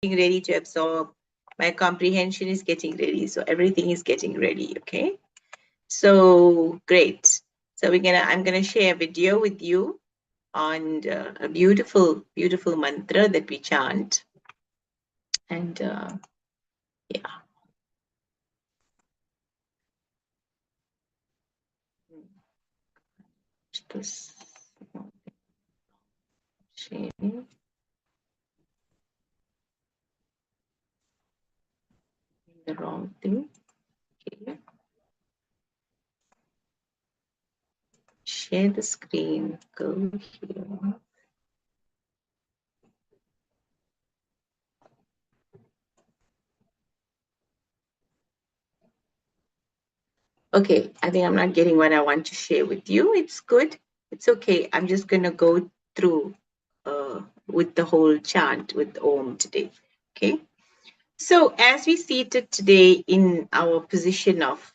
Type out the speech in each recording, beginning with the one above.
ready to absorb. My comprehension is getting ready. So everything is getting ready. Okay. So great. So I'm gonna share a video with you on a beautiful, beautiful mantra that we chant. And yeah. This sharing the wrong thing. Okay. Share the screen. Go here. Okay, I think I'm not getting what I want to share with you. It's good. It's okay. I'm just going to go through with the whole chant with Om today. Okay. So as we seated today in our position of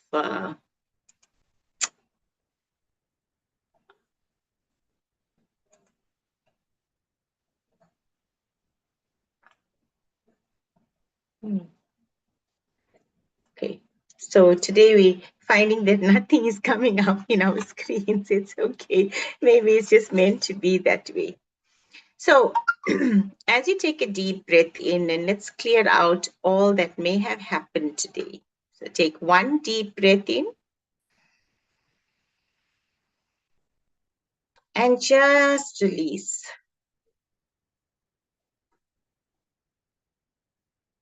okay. So today we finding that nothing is coming up in our screens. It's okay. Maybe it's just meant to be that way. So as you take a deep breath in, and let's clear out all that may have happened today. So take one deep breath in and just release.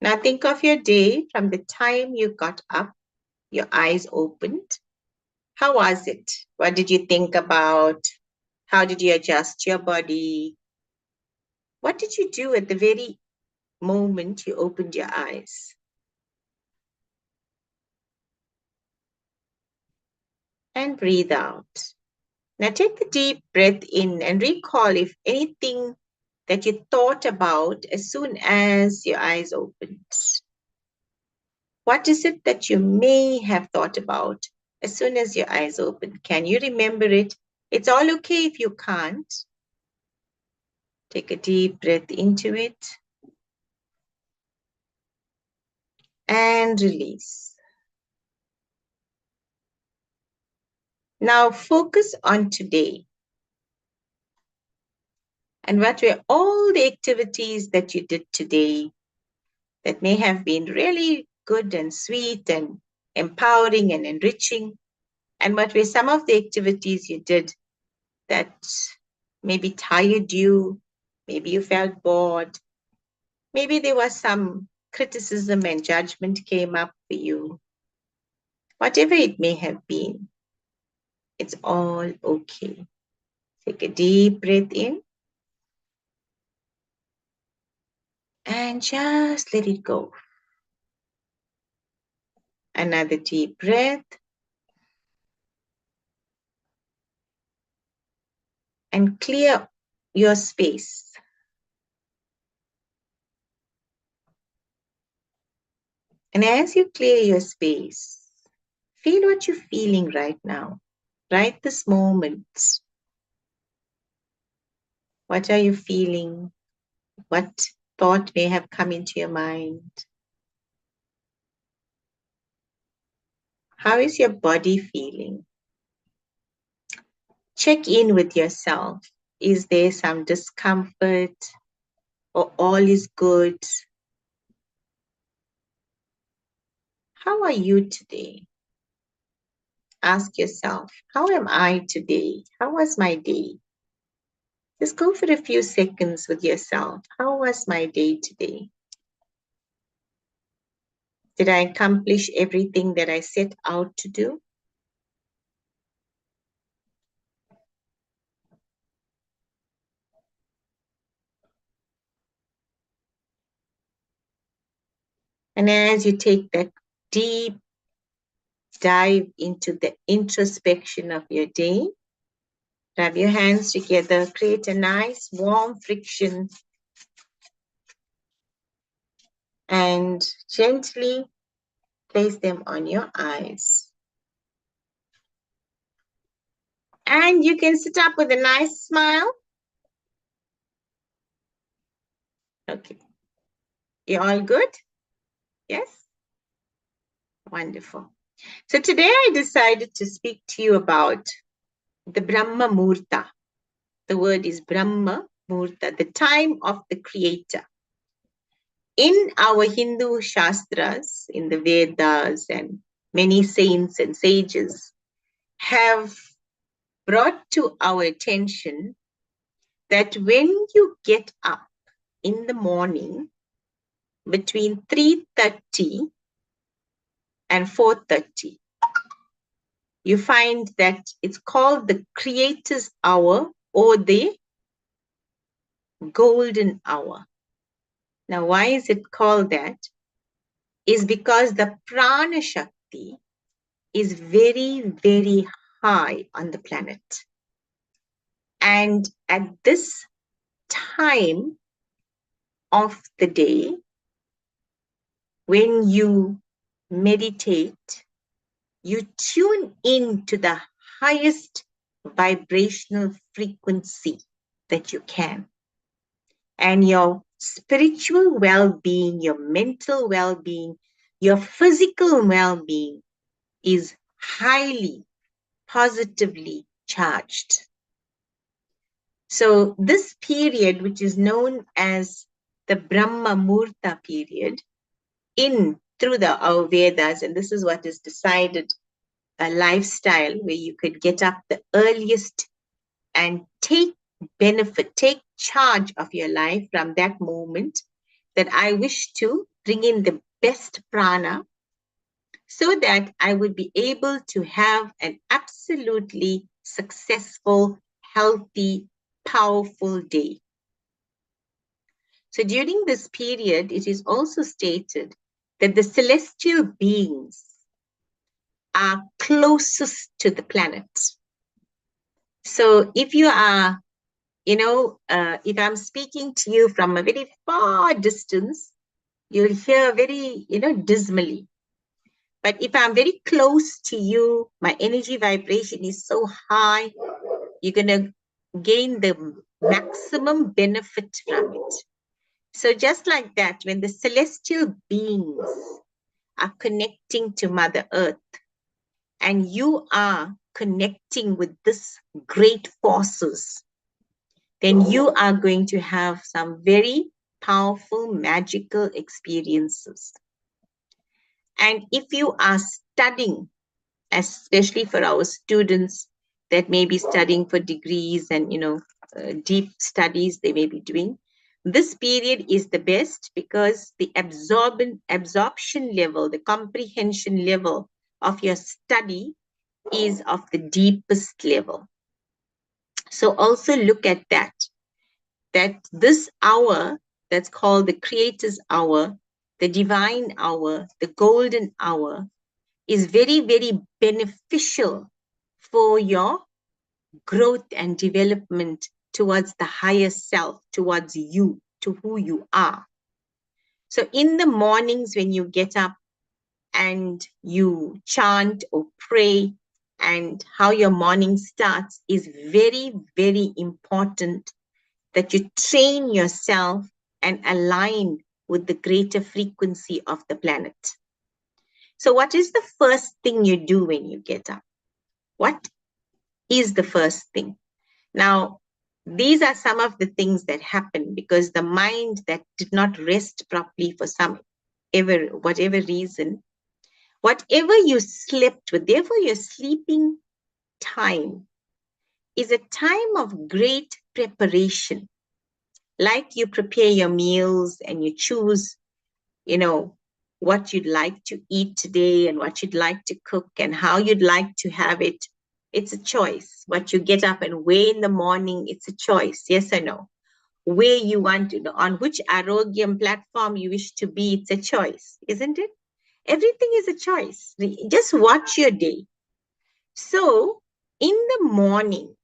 Now think of your day from the time you got up, your eyes opened. How was it? What did you think about? How did you adjust your body? What did you do at the very moment you opened your eyes? And breathe out. Now take the deep breath in and recall if anything that you thought about as soon as your eyes opened. What is it that you may have thought about as soon as your eyes open? Can you remember it? It's all okay if you can't. Take a deep breath into it and release. Now focus on today. And what were all the activities that you did today that may have been really good and sweet and empowering and enriching? And what were some of the activities you did that maybe tired you? Maybe you felt bored. Maybe there was some criticism and judgment came up for you. Whatever it may have been, it's all okay. Take a deep breath in and just let it go. Another deep breath. And clear your space. And as you clear your space, feel what you're feeling right now, right this moment. What are you feeling? What thought may have come into your mind? How is your body feeling? Check in with yourself. Is there some discomfort or all is good? How are you today? Ask yourself, how am I today? How was my day? Just go for a few seconds with yourself. How was my day today? Did I accomplish everything that I set out to do? And as you take that deep dive into the introspection of your day, rub your hands together, create a nice warm friction, and gently place them on your eyes. And you can sit up with a nice smile. Okay. You all good? Yes? Wonderful. So today I decided to speak to you about the Brahma Murta. The word is Brahma Murta, the time of the Creator. In our Hindu Shastras, in the Vedas, and many saints and sages have brought to our attention that when you get up in the morning between 3:30 and 4:30, you find that it's called the Creator's Hour or the Golden Hour. Now, why is it called that? Is because the prana shakti is very, very high on the planet. And at this time of the day, when you meditate, you tune in to the highest vibrational frequency that you can. And your spiritual well-being, your mental well-being, your physical well-being is highly positively charged. So this period, which is known as the Brahma Murta period, through our Vedas, and this is what is decided, a lifestyle where you could get up the earliest and take charge of your life from that moment, that I wish to bring in the best prana so that I would be able to have an absolutely successful, healthy, powerful day. So during this period, it is also stated that the celestial beings are closest to the planet. So if you are, if I'm speaking to you from a very far distance, you'll hear very, dismally. But if I'm very close to you, my energy vibration is so high, you're going to gain the maximum benefit from it. So just like that, when the celestial beings are connecting to Mother Earth, and you are connecting with this great forces, then you are going to have some very powerful, magical experiences. And if you are studying, especially for our students that may be studying for degrees and, deep studies they may be doing, this period is the best because the absorption level, the comprehension level of your study is of the deepest level. So also look at that this hour that's called the Creator's Hour, the Divine Hour, the Golden Hour, is very, very beneficial for your growth and development towards the higher self, towards you, to who you are. So in the mornings when you get up and you chant or pray, and how your morning starts is very, very important, that you train yourself and align with the greater frequency of the planet. So what is the first thing you do when you get up? What is the first thing? Now, these are some of the things that happen because the mind that did not rest properly for whatever reason, whatever you slept with, therefore your sleeping time is a time of great preparation. Like you prepare your meals and you choose, what you'd like to eat today and what you'd like to cook and how you'd like to have it. It's a choice. What you get up and weigh in the morning, it's a choice. Yes or no? Where you want to, on which Arogyam platform you wish to be, it's a choice, isn't it? Everything is a choice. Just watch your day. So in the morning,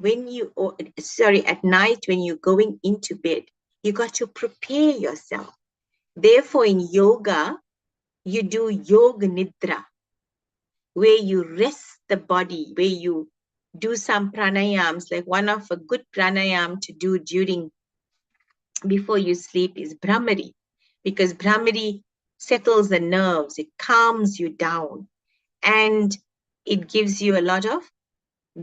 at night when you're going into bed, you got to prepare yourself. Therefore, in yoga, you do yoga nidra, where you rest the body, where you do some pranayams. Like one of a good pranayam to do before you sleep is Brahmari, because Brahmari settles the nerves, it calms you down, and it gives you a lot of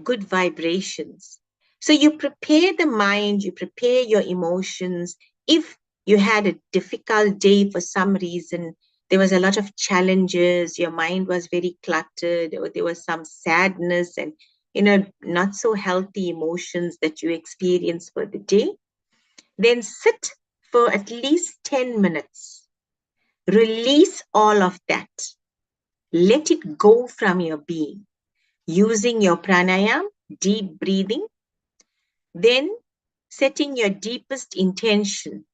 good vibrations. So you prepare the mind, you prepare your emotions. If you had a difficult day for some reason, there was a lot of challenges, your mind was very cluttered, or there was some sadness and not so healthy emotions that you experience for the day, then sit for at least 10 minutes. Release all of that. Let it go from your being using your pranayam, deep breathing, then setting your deepest intention.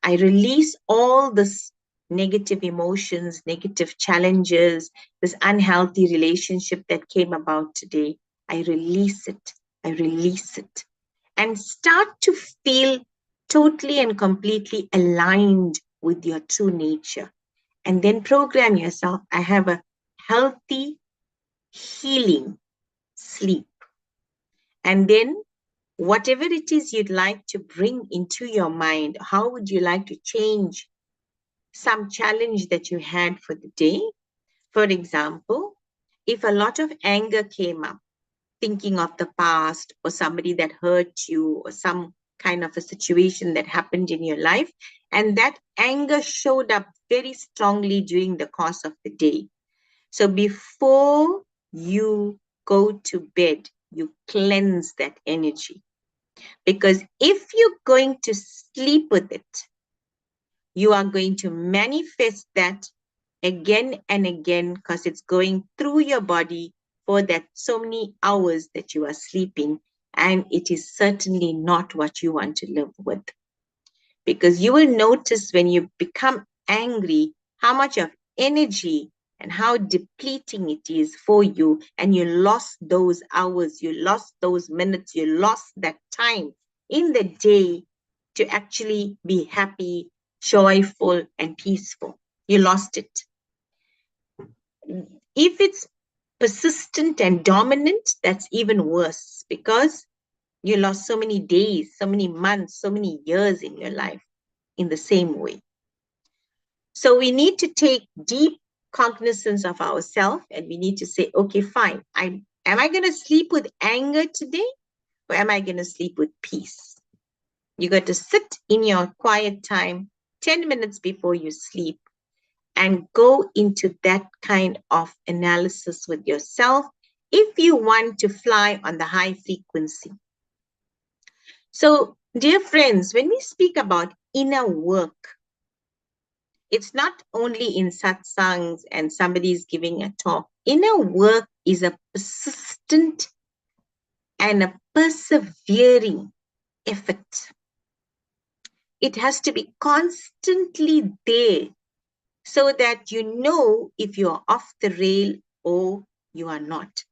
I release all this negative emotions, negative challenges, this unhealthy relationship that came about today. I release it. I release it. And start to feel totally and completely aligned with your true nature. And then program yourself. I have a healthy, healing sleep. And then whatever it is you'd like to bring into your mind, how would you like to change some challenge that you had for the day? For example, if a lot of anger came up, thinking of the past or somebody that hurt you or some kind of a situation that happened in your life, and that anger showed up very strongly during the course of the day. So before you go to bed, you cleanse that energy. Because if you're going to sleep with it, you are going to manifest that again and again because it's going through your body for that so many hours that you are sleeping. And it is certainly not what you want to live with. Because you will notice when you become angry, how much of energy and how depleting it is for you. And you lost those hours, you lost those minutes, you lost that time in the day to actually be happy, joyful, and peaceful. You lost it. If it's persistent and dominant, that's even worse because you lost so many days, so many months, so many years in your life in the same way. So we need to take deep cognizance of ourselves and we need to say, okay, fine. Am I going to sleep with anger today or am I going to sleep with peace? You got to sit in your quiet time 10 minutes before you sleep and go into that kind of analysis with yourself if you want to fly on the high frequency. So, dear friends, when we speak about inner work, it's not only in satsangs and somebody's giving a talk. Inner work is a persistent and a persevering effort. It has to be constantly there so that you know if you are off the rail or you are not.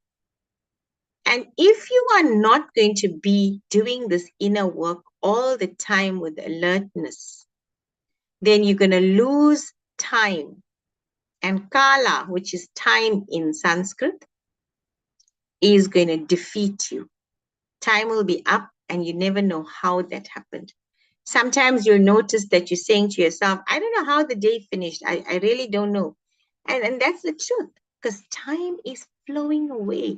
And if you are not going to be doing this inner work all the time with alertness, then you're going to lose time. And kala, which is time in Sanskrit, is going to defeat you. Time will be up and you never know how that happened. Sometimes you'll notice that you're saying to yourself, I don't know how the day finished. I really don't know. And that's the truth because time is flowing away.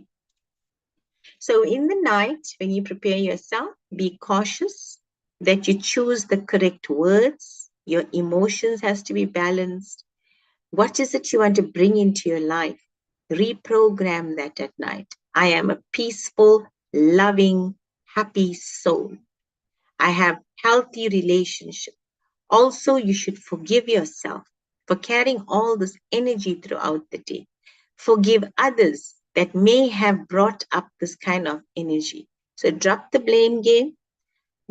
So in the night, when you prepare yourself, be cautious that you choose the correct words. Your emotions has to be balanced. What is it you want to bring into your life? Reprogram that at night. I am a peaceful, loving, happy soul. I have healthy relationship. Also, you should forgive yourself for carrying all this energy throughout the day. Forgive others that may have brought up this kind of energy. So drop the blame game.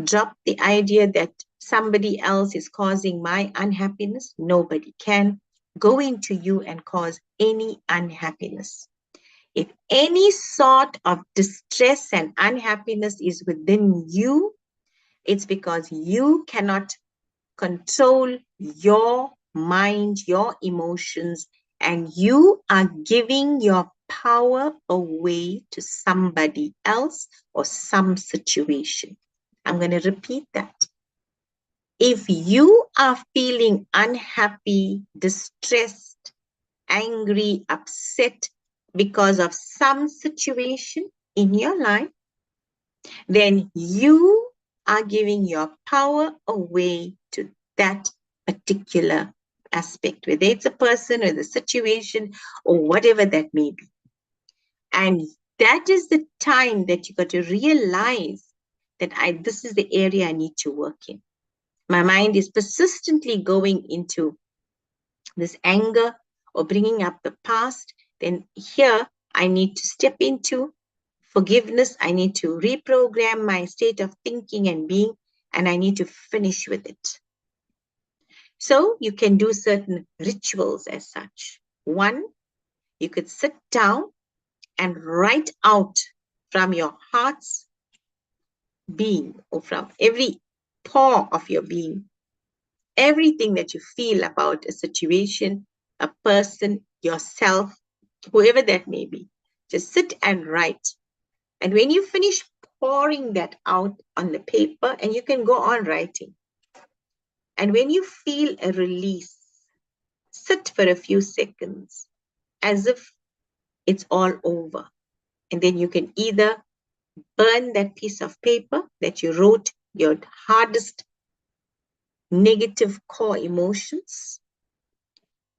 Drop the idea that somebody else is causing my unhappiness. Nobody can go into you and cause any unhappiness. If any sort of distress and unhappiness is within you, it's because you cannot control your mind, your emotions, and you are giving your power away to somebody else or some situation. I'm going to repeat that. If you are feeling unhappy, distressed, angry, upset because of some situation in your life, then you are giving your power away to that particular aspect, whether it's a person or the situation or whatever that may be. And that is the time that you got to realize that this is the area I need to work in. My mind is persistently going into this anger or bringing up the past. Then here I need to step into forgiveness. I need to reprogram my state of thinking and being, and I need to finish with it. So you can do certain rituals as such. One, you could sit down and write out from your heart's being, or from every pore of your being, everything that you feel about a situation, a person, yourself, whoever that may be. Just sit and write. And when you finish pouring that out on the paper, and you can go on writing. And when you feel a release, sit for a few seconds as if it's all over. And then you can either burn that piece of paper that you wrote your hardest negative core emotions,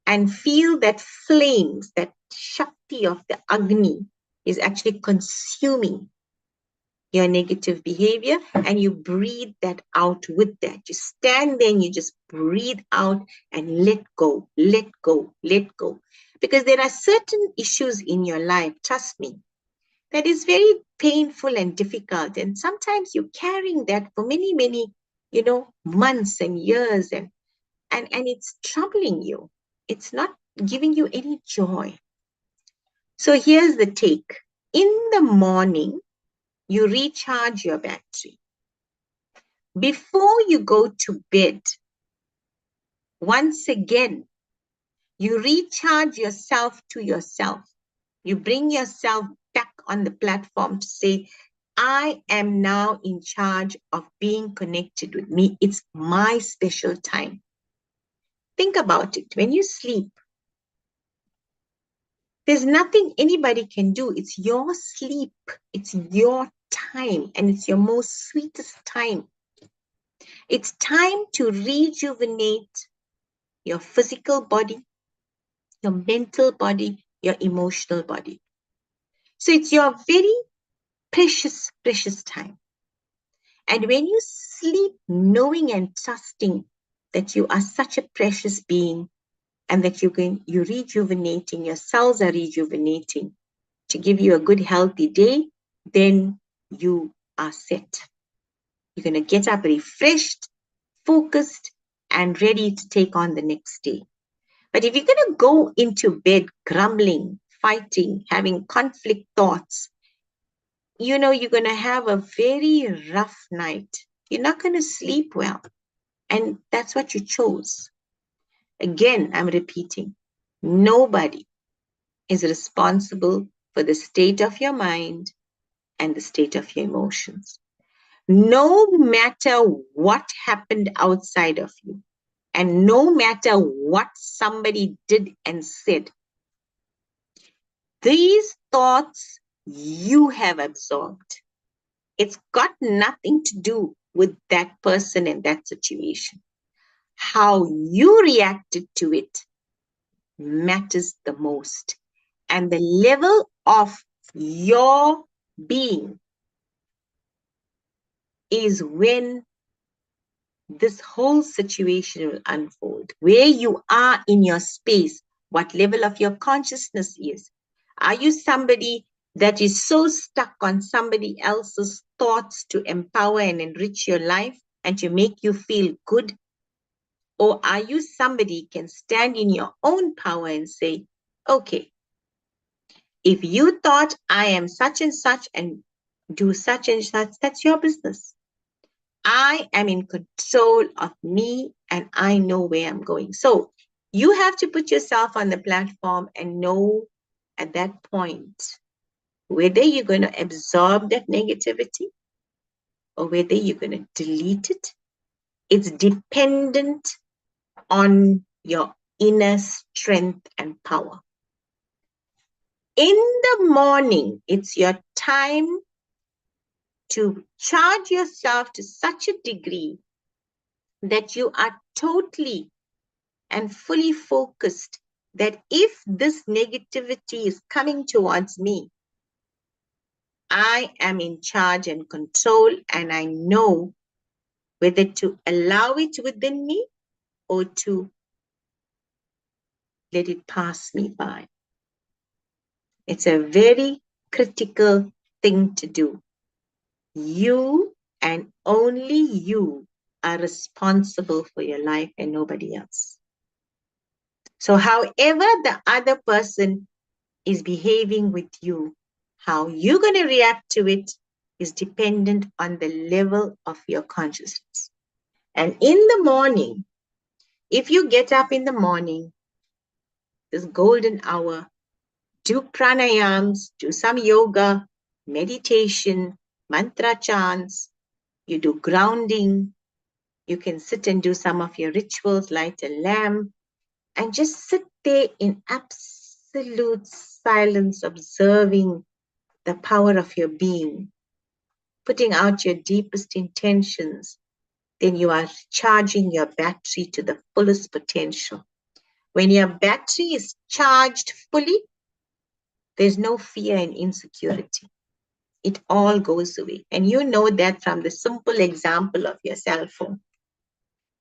and feel that flames, that Shakti of the Agni is actually consuming your negative behavior, and you breathe that out with that. You stand there and you just breathe out and let go, let go, let go. Because there are certain issues in your life, trust me, that is very painful and difficult. And sometimes you're carrying that for many, many, months and years, and it's troubling you. It's not giving you any joy. So here's the take. In the morning, you recharge your battery. Before you go to bed, once again, you recharge yourself to yourself. You bring yourself back on the platform to say, I am now in charge of being connected with me. It's my special time. Think about it. When you sleep, there's nothing anybody can do. It's your sleep. It's your time, and it's your most sweetest time. It's time to rejuvenate your physical body, your mental body, your emotional body. So it's your very precious, precious time. And when you sleep knowing and trusting that you are such a precious being, and that you're rejuvenating, your cells are rejuvenating to give you a good, healthy day, then you are set. You're going to get up refreshed, focused, and ready to take on the next day. But if you're going to go into bed grumbling, fighting, having conflict thoughts, you're going to have a very rough night. You're not going to sleep well. And that's what you chose. Again, I'm repeating, nobody is responsible for the state of your mind and the state of your emotions. No matter what happened outside of you, and no matter what somebody did and said, these thoughts you have absorbed. It's got nothing to do with that person and that situation. How you reacted to it matters the most. And the level of your being is when this whole situation will unfold. Where you are in your space, what level of your consciousness is. Are you somebody that is so stuck on somebody else's thoughts to empower and enrich your life and to make you feel good? Or are you somebody who can stand in your own power and say, okay, if you thought I am such and such and do such and such, that's your business. I am in control of me and I know where I'm going. So you have to put yourself on the platform and know at that point whether you're going to absorb that negativity or whether you're going to delete it It's dependent on your inner strength and power. In the morning, it's your time to charge yourself to such a degree that you are totally and fully focused that if this negativity is coming towards me, I am in charge and control, and I know whether to allow it within me or to let it pass me by. It's a very critical thing to do. You and only you are responsible for your life and nobody else. So however the other person is behaving with you, how you're going to react to it is dependent on the level of your consciousness. And in the morning, if you get up in the morning, this golden hour, do pranayams, do some yoga, meditation, mantra chants, you do grounding, you can sit and do some of your rituals, light a lamp, and just sit there in absolute silence, observing the power of your being, putting out your deepest intentions. Then you are charging your battery to the fullest potential. When your battery is charged fully, there's no fear and insecurity. It all goes away. And you know that from the simple example of your cell phone.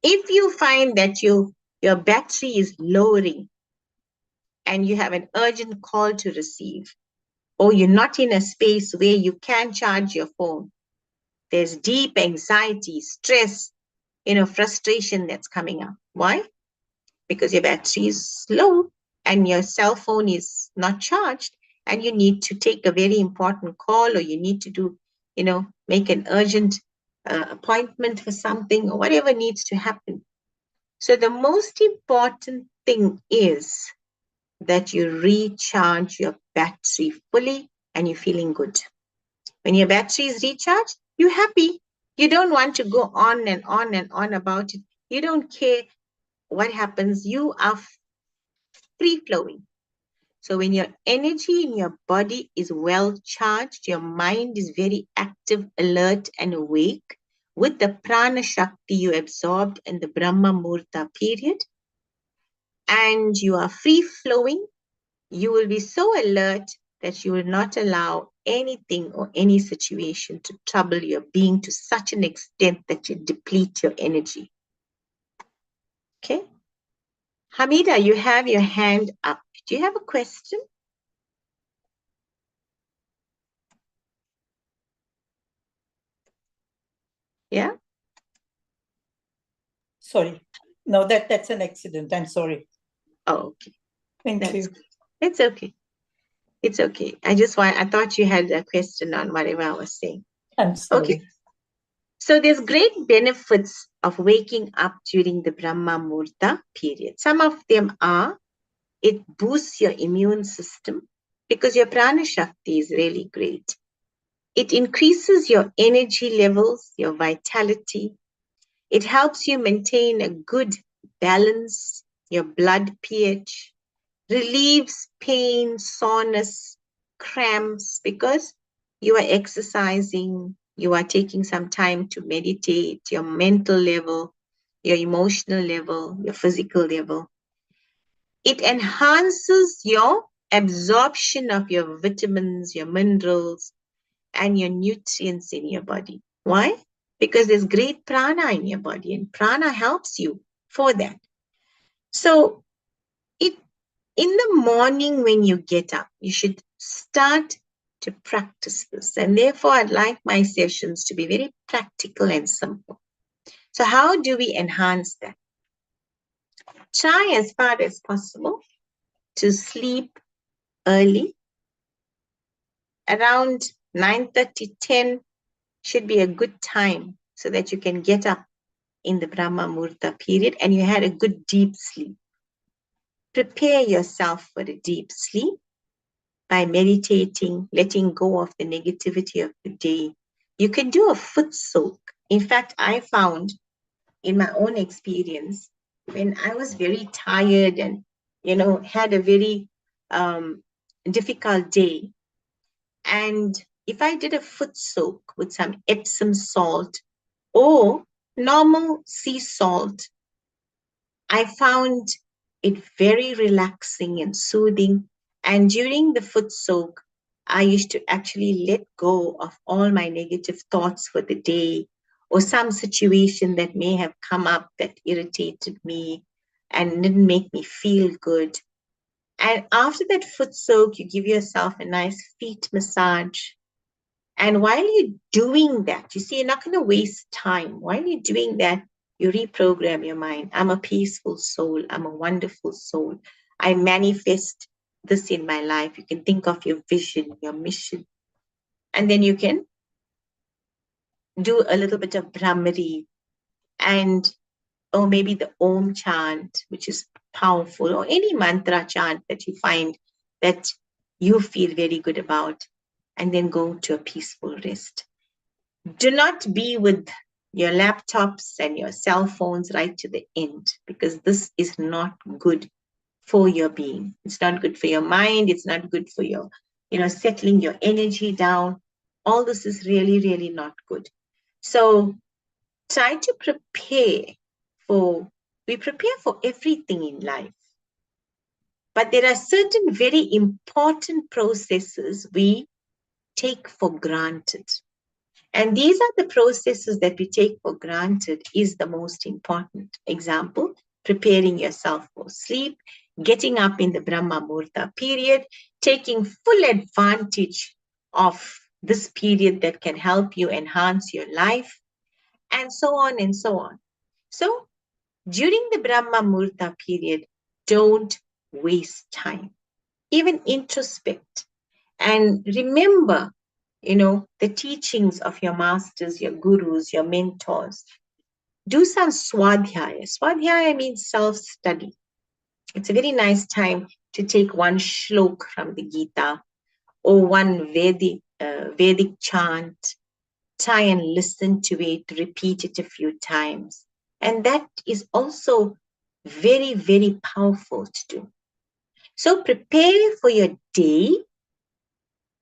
If you find that your battery is lowering and you have an urgent call to receive, or you're not in a space where you can charge your phone, there's deep anxiety, stress, frustration that's coming up. Why? Because your battery is low and your cell phone is not charged, and you need to take a very important call, or you need to do, make an urgent appointment for something, or whatever needs to happen. So the most important thing is that you recharge your battery fully and you're feeling good. When your battery is recharged, you're happy. You don't want to go on and on and on about it. You don't care what happens. You are free flowing. So when your energy in your body is well charged, your mind is very active, alert, and awake with the prana shakti you absorbed in the Brahma Muhurta period, and you are free flowing, you will be so alert that you will not allow anything or any situation to trouble your being to such an extent that you deplete your energy. Okay? Hamida, you have your hand up. Do you have a question? Yeah? Sorry. No, that's an accident. I'm sorry. Oh, okay. Thank you. It's okay. It's okay. I thought you had a question on whatever I was saying. I'm sorry. Okay. So there's great benefits of waking up during the Brahma Muhurta period. Some of them are, it boosts your immune system because your prana shakti is really great. It increases your energy levels, your vitality. It helps you maintain a good balance, your blood pH, relieves pain, soreness, cramps, because you are exercising, you are taking some time to meditate, your mental level, your emotional level, your physical level. It enhances your absorption of your vitamins, your minerals, and your nutrients in your body. Why? Because there's great prana in your body, and prana helps you for that. So in the morning when you get up, you should start to practice this. And therefore, I'd like my sessions to be very practical and simple. So how do we enhance that? Try as far as possible to sleep early. Around 9:30, 10 should be a good time so that you can get up in the Brahma Muhurta period and you had a good deep sleep. Prepare yourself for a deep sleep by meditating, letting go of the negativity of the day. You can do a foot soak. In fact, I found in my own experience, when I was very tired and, had a very difficult day. And if I did a foot soak with some Epsom salt or normal sea salt, I found it very relaxing and soothing. And during the foot soak, I used to actually let go of all my negative thoughts for the day or some situation that may have come up that irritated me and didn't make me feel good. And after that foot soak, you give yourself a nice feet massage. And while you're doing that, you see, you're not going to waste time. While you're doing that, you reprogram your mind. I'm a peaceful soul. I'm a wonderful soul. I manifest this in my life. You can think of your vision, your mission. And then you can do a little bit of Brahmari and, or maybe the Om chant, which is powerful, or any mantra chant that you find that you feel very good about, and then go to a peaceful rest. Do not be with your laptops and your cell phones right to the end, because this is not good for your being. It's not good for your mind. It's not good for your, settling your energy down. All this is really, really not good. So try to we prepare for everything in life. But there are certain very important processes we take for granted. And these are the processes that we take for granted is the most important. Example, preparing yourself for sleep, getting up in the Brahma Muhurta period, taking full advantage of this period that can help you enhance your life, and so on and so on. So during the Brahma Muhurta period, don't waste time. Even introspect and remember, the teachings of your masters, your gurus, your mentors. Do some swadhyaya. Swadhyaya means self-study. It's a very nice time to take one shlok from the Gita or one Vedic chant. Try and listen to it, repeat it a few times. And that is also very, very powerful to do. So prepare for your day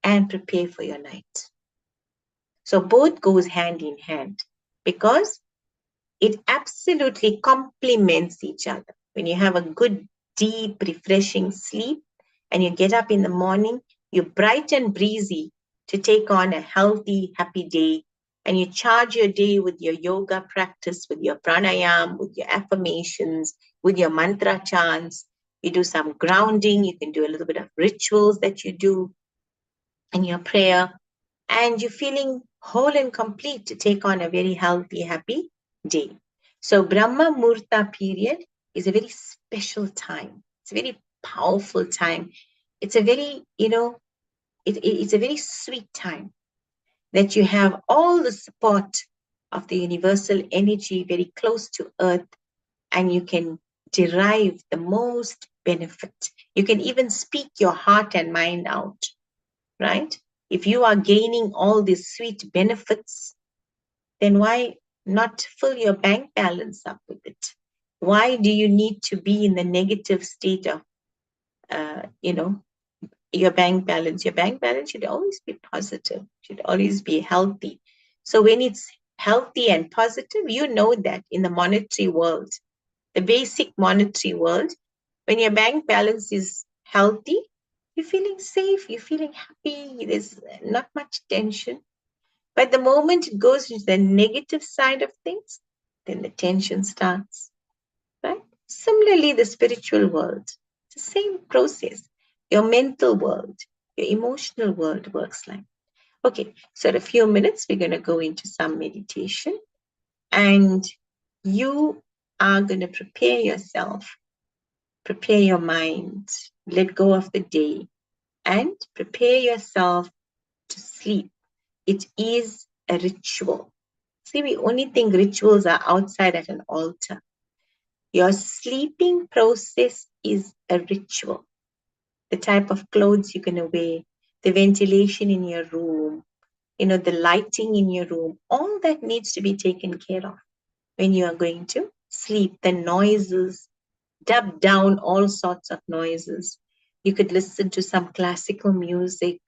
and prepare for your night. So both goes hand in hand because it absolutely complements each other. When you have a good, deep, refreshing sleep and you get up in the morning, you're bright and breezy to take on a healthy, happy day. And you charge your day with your yoga practice, with your pranayam, with your affirmations, with your mantra chants. You do some grounding. You can do a little bit of rituals that you do in your prayer. And you're feeling whole and complete to take on a very healthy, happy day. So Brahma Muhurta period is a very special time. It's a very powerful time. It's a very, it's a very sweet time that you have all the support of the universal energy very close to earth, and you can derive the most benefit. You can even speak your heart and mind out, right? If you are gaining all these sweet benefits, then why not fill your bank balance up with it? Why do you need to be in the negative state of, your bank balance? Your bank balance should always be positive, should always be healthy. So when it's healthy and positive, you know that in the monetary world, the basic monetary world, when your bank balance is healthy, you're feeling safe, you're feeling happy, there's not much tension. But the moment it goes into the negative side of things, then the tension starts, right? Similarly, the spiritual world, it's the same process. Your mental world, your emotional world works like. Okay, so in a few minutes, we're going to go into some meditation, and you are going to prepare yourself, prepare your mind, let go of the day, and prepare yourself to sleep. It is a ritual. See, we only think rituals are outside at an altar. Your sleeping process is a ritual. The type of clothes you're going to wear, the ventilation in your room, the lighting in your room, all that needs to be taken care of. when you are going to sleep. The noises, dub down all sorts of noises. You could listen to some classical music.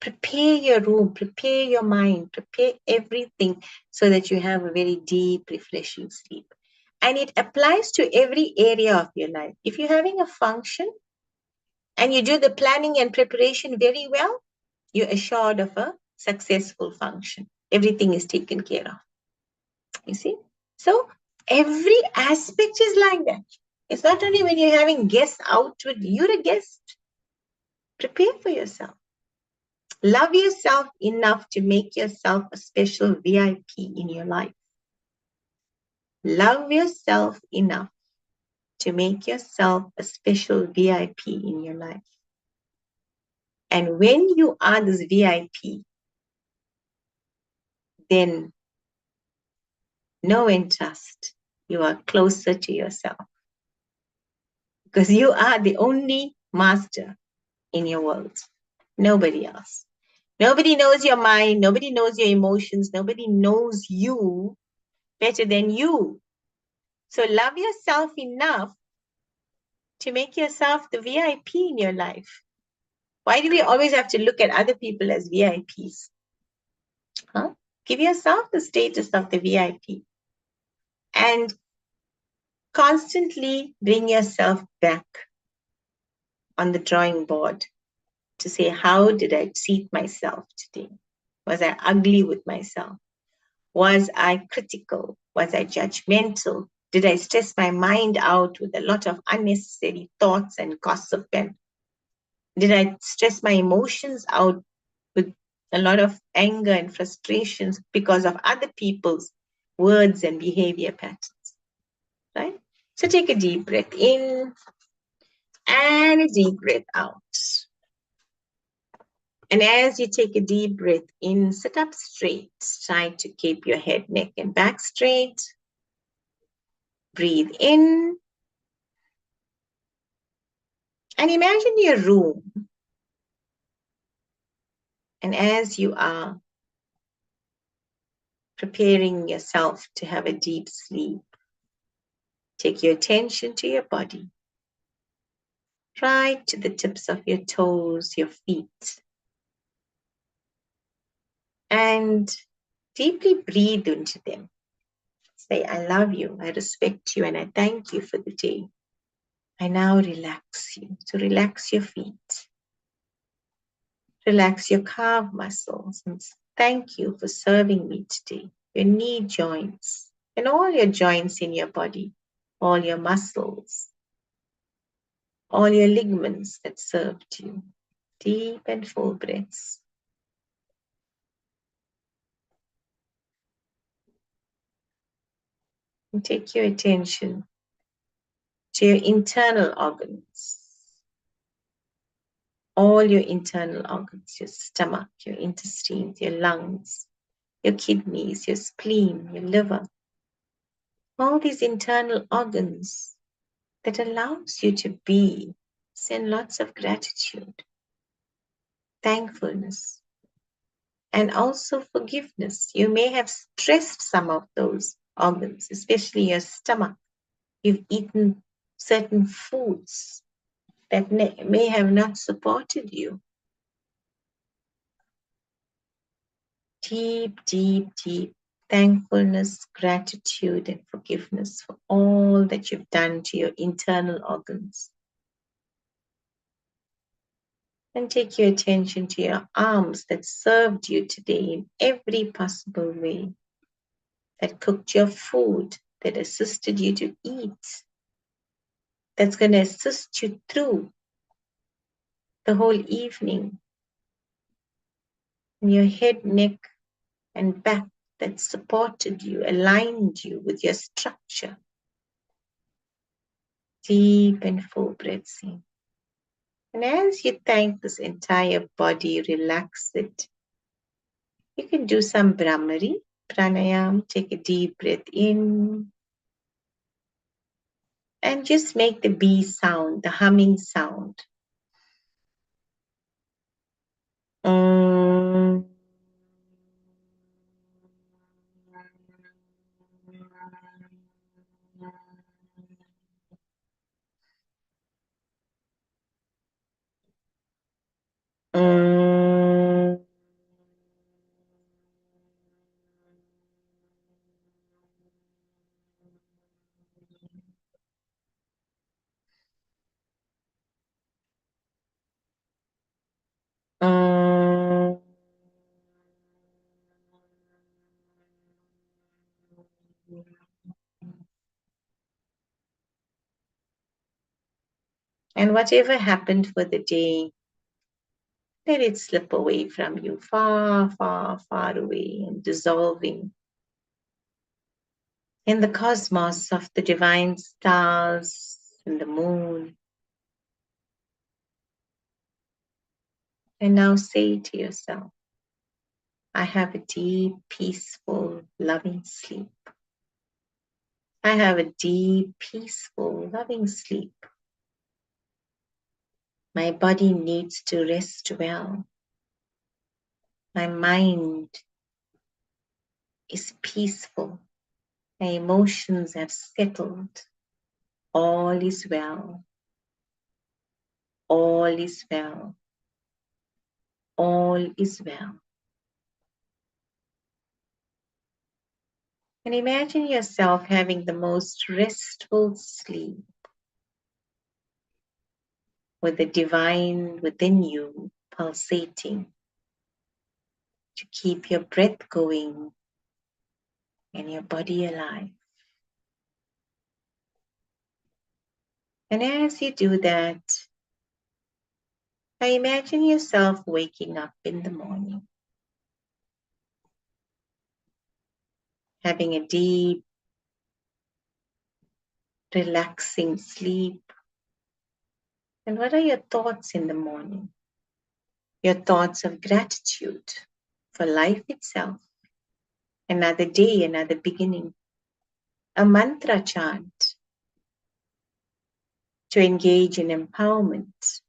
Prepare your room, prepare your mind, prepare everything so that you have a very deep, refreshing sleep. And it applies to every area of your life. If you're having a function and you do the planning and preparation very well, you're assured of a successful function. Everything is taken care of. You see? So every aspect is like that. It's not only when you're having guests out with you're a guest. Prepare for yourself. Love yourself enough to make yourself a special VIP in your life. Love yourself enough to make yourself a special VIP in your life. And when you are this VIP, then know and trust you are closer to yourself because you are the only master in your world. Nobody else. Nobody knows your mind. Nobody knows your emotions. Nobody knows you better than you. So love yourself enough to make yourself the VIP in your life. Why do we always have to look at other people as VIPs? Huh? Give yourself the status of the VIP and constantly bring yourself back on the drawing board to say, how did I treat myself today? Was I ugly with myself? Was I critical? Was I judgmental? Did I stress my mind out with a lot of unnecessary thoughts and gossip? And did I stress my emotions out with a lot of anger and frustrations because of other people's words and behavior patterns? Right? So take a deep breath in and a deep breath out. And as you take a deep breath in, sit up straight. Try to keep your head, neck, and back straight. Breathe in. And imagine your room. And as you are preparing yourself to have a deep sleep, take your attention to your body. Right to the tips of your toes, your feet. And deeply breathe into them. Say, I love you, I respect you, and I thank you for the day. I now relax you. So relax your feet. Relax your calf muscles and thank you for serving me today. Your knee joints and all your joints in your body, all your muscles, all your ligaments that served you. Deep and full breaths. And take your attention to your internal organs. All your internal organs, your stomach, your intestines, your lungs, your kidneys, your spleen, your liver. All these internal organs that allows you to be. Send lots of gratitude, thankfulness, and also forgiveness. You may have stressed some of those organs, especially your stomach. You've eaten certain foods that may have not supported you. Deep, deep, deep thankfulness, gratitude, and forgiveness for all that you've done to your internal organs. And take your attention to your arms that served you today in every possible way, that cooked your food, that assisted you to eat, that's going to assist you through the whole evening. And your head, neck, and back that supported you, aligned you with your structure. Deep and full breaths in. And as you thank this entire body, relax it. You can do some Brahmari, pranayam. Take a deep breath in. And just make the bee sound, the humming sound. And whatever happened for the day, let it slip away from you, far, far, far away, and dissolving in the cosmos of the divine stars and the moon. And now say to yourself, I have a deep, peaceful, loving sleep. I have a deep, peaceful, loving sleep. My body needs to rest well. My mind is peaceful. My emotions have settled. All is well. All is well. All is well. And imagine yourself having the most restful sleep with the divine within you pulsating to keep your breath going and your body alive. And as you do that, now imagine yourself waking up in the morning, having a deep, relaxing sleep. And what are your thoughts in the morning? Your thoughts of gratitude for life itself, another day, another beginning, a mantra chant to engage in empowerment.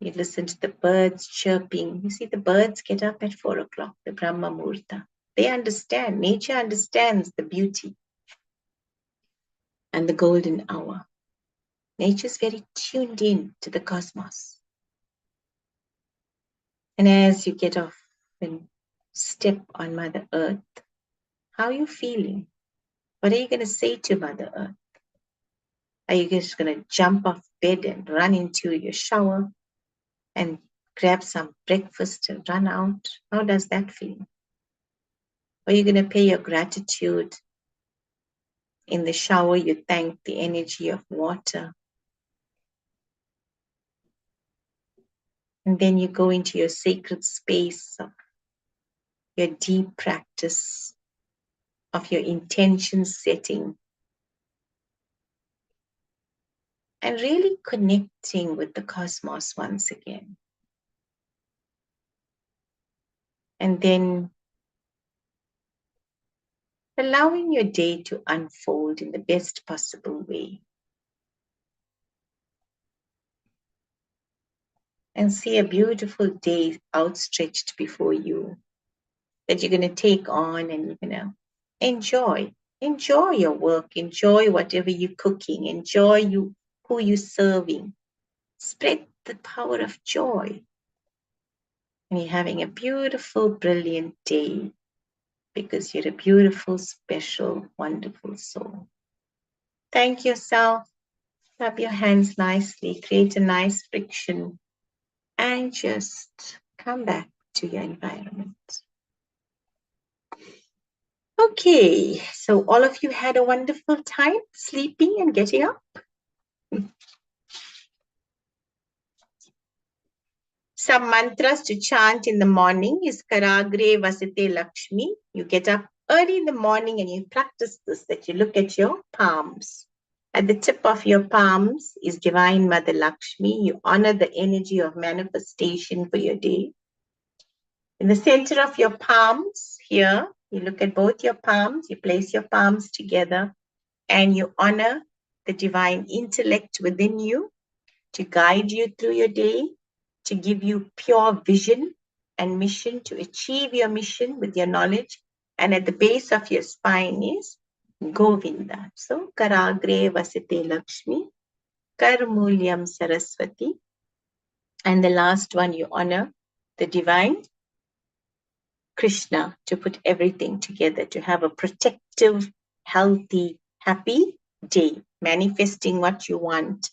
You listen to the birds chirping. You see the birds get up at 4 o'clock, the Brahma Muhurta. They understand, nature understands the beauty and the golden hour. Nature is very tuned in to the cosmos. And as you get off and step on Mother Earth, how are you feeling? What are you going to say to Mother Earth? Are you just going to jump off bed and run into your shower and grab some breakfast and run out? How does that feel? Are you going to pay your gratitude in the shower? You thank the energy of water. And then you go into your sacred space of your deep practice of your intention setting and really connecting with the cosmos once again. And then allowing your day to unfold in the best possible way. And see a beautiful day outstretched before you that you're going to take on and you're going to enjoy. Enjoy your work. Enjoy whatever you're cooking. Enjoy who you're serving. Spread the power of joy. And you're having a beautiful, brilliant day because you're a beautiful, special, wonderful soul. Thank yourself. Rub your hands nicely. Create a nice friction. And just come back to your environment. Okay, so all of you had a wonderful time sleeping and getting up. Some mantras to chant in the morning is Karagre Vasite Lakshmi. You get up early in the morning and you practice this, that you look at your palms. At the tip of your palms is Divine Mother Lakshmi. You honor the energy of manifestation for your day. In the center of your palms here, you look at both your palms, you place your palms together and you honor the divine intellect within you to guide you through your day, to give you pure vision and mission to achieve your mission with your knowledge. And at the base of your spine is Govinda. So, Karagre Vasite Lakshmi, Karmulyam Saraswati. And the last one, you honor the divine Krishna to put everything together, to have a protective, healthy, happy day, manifesting what you want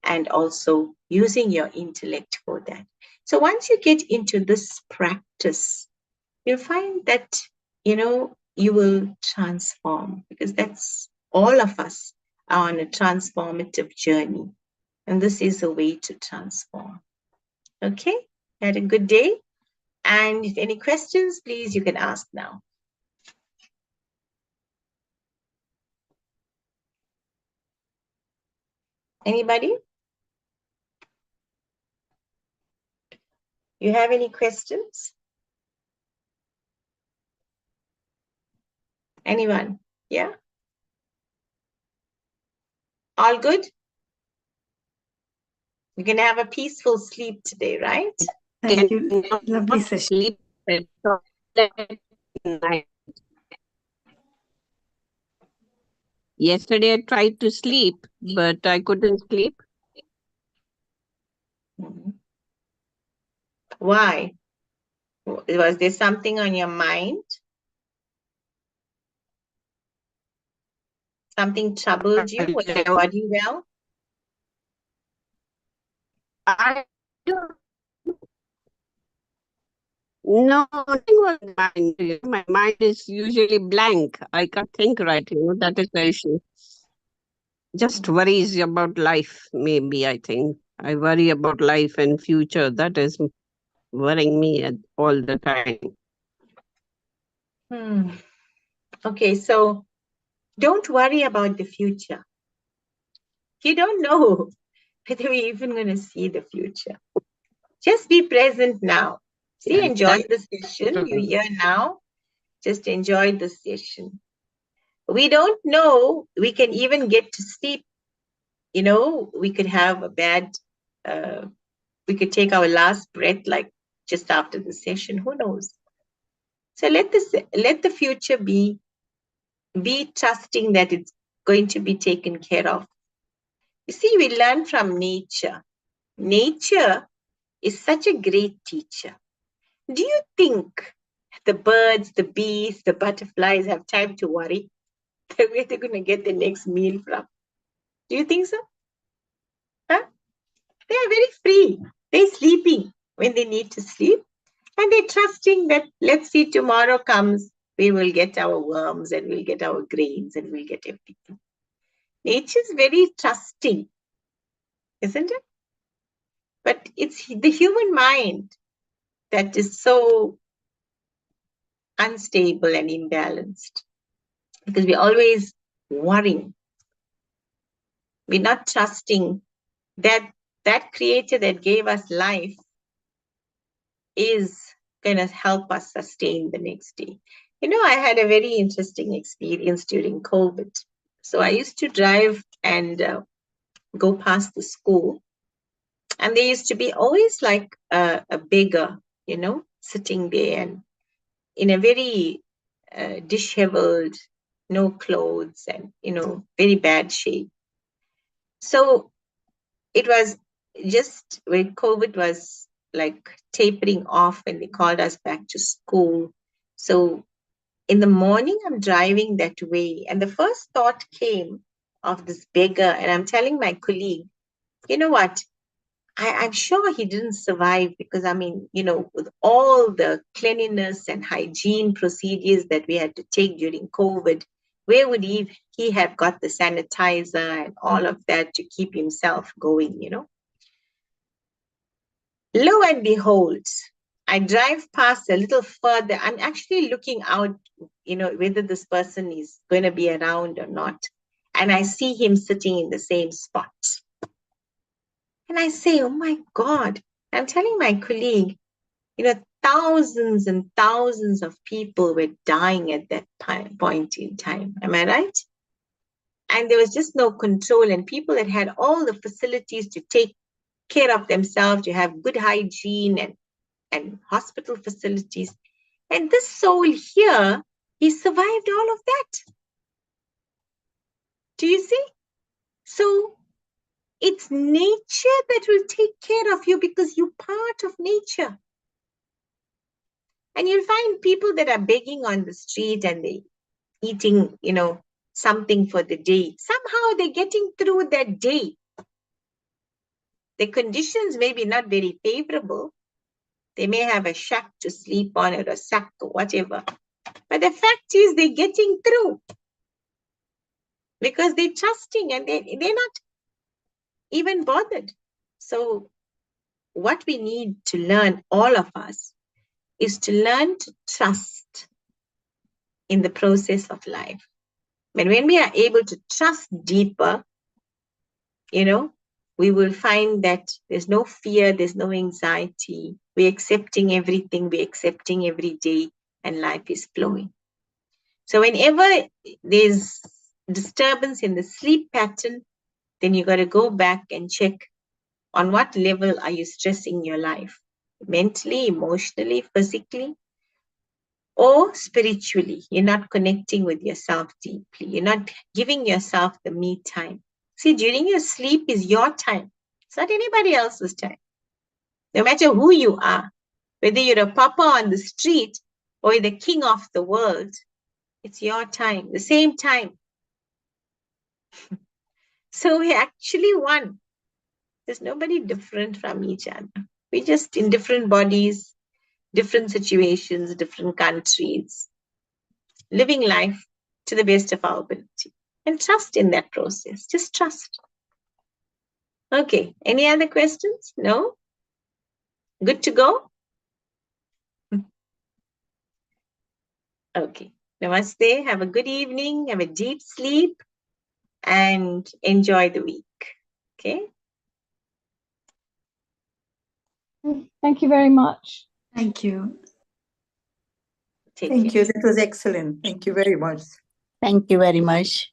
and also using your intellect for that. So once you get into this practice, you'll find that, you you will transform, because that's all of us are on a transformative journey. And this is a way to transform. Okay, had a good day. And if any questions, please, you can ask now. Anybody? You have any questions? Anyone? Yeah? All good? You're going to have a peaceful sleep today, right? Thank you. Lovely session. Sleep. Yesterday I tried to sleep, but I couldn't sleep. Why? Was there something on your mind? Something troubled you? Was your body well? I don't. No, nothing was mind. My mind is usually blank. I can't think right. That is the issue. Just worries about life, maybe, I think. I worry about life and future. That is worrying me all the time. Okay, so don't worry about the future. You don't know whether we're even going to see the future. Just be present now. See, Yes, enjoy that's the session. true. You're here now. Just enjoy the session. We don't know. We can even get to sleep. We could have a bad, we could take our last breath like just after the session. Who knows? So let the future be trusting that it's going to be taken care of. You see, we learn from nature. Nature is such a great teacher. Do you think the birds, the bees, the butterflies have time to worry where they're going to get the next meal from? Do you think so? Huh? They are very free. They're sleeping when they need to sleep. And they're trusting that, let's see, tomorrow comes, we will get our worms and we'll get our grains and we'll get everything. Nature's very trusting, isn't it? But it's the human mind that is so unstable and imbalanced, because we're always worrying. We're not trusting that that creator that gave us life is going to help us sustain the next day. I had a very interesting experience during COVID. So I used to drive and go past the school, and there used to be always like a beggar, sitting there and in a very disheveled, no clothes, and very bad shape. So it was just when COVID was like tapering off and they called us back to school. So in the morning, I'm driving that way, and the first thought came of this beggar, and I'm telling my colleague, you know what? I'm sure he didn't survive, because with all the cleanliness and hygiene procedures that we had to take during COVID, where would he have got the sanitizer and all of that to keep himself going, Lo and behold, I drive past a little further. I'm actually looking out, whether this person is going to be around or not. And I see him sitting in the same spot. And I say, oh my God, I'm telling my colleague, thousands and thousands of people were dying at that point in time. Am I right? And there was just no control, and people that had all the facilities to take care of themselves, to have good hygiene and hospital facilities. And this soul here, he survived all of that. Do you see? So it's nature that will take care of you, because you're part of nature. And you'll find people that are begging on the street and they eating, something for the day. Somehow they're getting through that day. The conditions may be not very favorable. They may have a shack to sleep on, or a sack or whatever. But the fact is they're getting through because they're trusting and they're not even bothered. So what we need to learn, all of us, is to learn to trust in the process of life. But when we are able to trust deeper, we will find that there's no fear, there's no anxiety. We're accepting everything, we're accepting every day, and life is flowing. So whenever there's disturbance in the sleep pattern, then you got to go back and check on what level are you stressing your life, mentally, emotionally, physically, or spiritually. You're not connecting with yourself deeply. You're not giving yourself the me time. See, during your sleep is your time. It's not anybody else's time. No matter who you are, whether you're a papa on the street or the king of the world, it's your time, the same time. So we're actually one. There's nobody different from each other. We're just in different bodies, different situations, different countries, living life to the best of our ability. And trust in that process. Just trust. Okay. Any other questions? No? Good to go? Okay. Namaste. Have a good evening. Have a deep sleep. And enjoy the week. Okay? Thank you very much. Thank you. Take Thank care. you. That was excellent. Thank you very much. Thank you very much.